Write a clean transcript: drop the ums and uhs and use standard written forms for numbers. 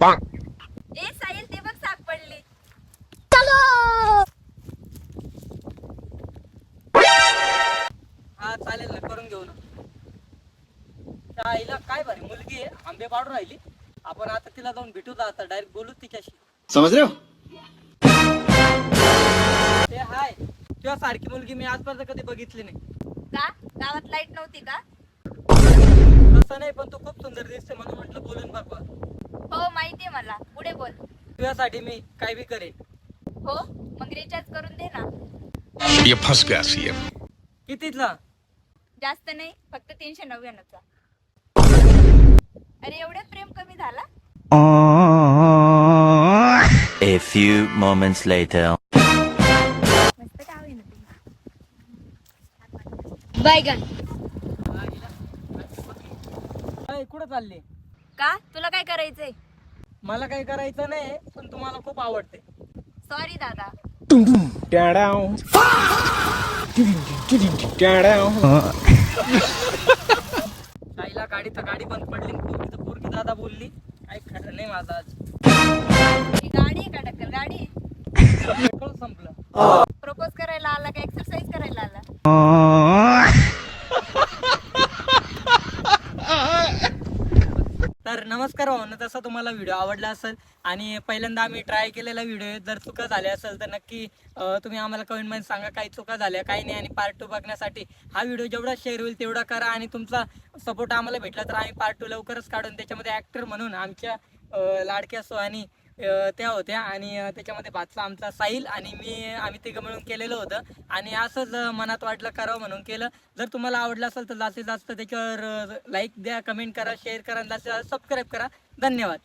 ए साहिल ते बघ साप पडली. हा चालेल ना, करून घेऊ ना. त्या आईला काय भारी मुलगी आहे, आंबे पाडून राहिली. आपण आता तिला जाऊन भेटू, आता डायरेक्ट बोलू तिच्याशी. समझ रहे हो? ते हाय, तुझ्या सारखी मुलगी मी आजपर्यंत कधी बघितली नाही. का गावात लाईट नव्हती का? तसं नाही, पण तू खूप सुंदर दिसते म्हणून म्हटलं बोलून बघ. हो माहितीये मला. पुढे बोल. तुझ्यासाठी मी काय बी करेन. हो मग रिचार्ज करून दे ना. ये फंस गया सीएम. कितीतला? जास्त नाही, फक्त 399चा. अरे एवढ्यात प्रेम कमी झाला? A few moments later. मस्त गाव आहे ना ते. बैगन. कुठं चालली? का तुला काय करायचंय? मला काही करायचं नाही, पण तुम्हाला खूप आवडते. सॉरी दादा. आईला गाडी तर गाडी बंद पडली, पोरगी तर पोरगी दादा बोलली. काही खरं नाही माझं आज. ही गाडी आहे का टक्कल गाडी? पेट्रोल संपलं. प्रपोज करायला आला का एक्सरसाइज करायला आला? तर नमस्कार भावना, तसा तुम्हाला व्हिडिओ आवडला असेल आणि पहिल्यांदा आम्ही ट्राय केलेला व्हिडिओ आहे. जर चुका झाल्या असेल तर नक्की तुम्ही आम्हाला कमेंटमध्ये सांगा काही चुका झाल्या काही नाही. आणि पार्ट 2 बघण्यासाठी हा व्हिडिओ जेवढा शेअर होईल तेवढा करा. आणि तुमचा सपोर्ट आम्हाला भेटला तर आम्ही पार्ट 2 लवकरच काढून त्याच्यामध्ये ॲक्टर म्हणून आमच्या लाडक्या सोहानी त्या होत्या. आणि त्याच्यामध्ये भातला आमचा साहिल आणि आम्ही तिघं मिळून केलेलं होतं. आणि असंच मनात वाटलं करावं म्हणून केलं. जर तुम्हाला आवडलं असेल तर जास्तीत जास्त त्याच्यावर लाईक द्या, कमेंट करा, शेअर करा आणि जास्तीत जास्त सबस्क्राईब करा. धन्यवाद.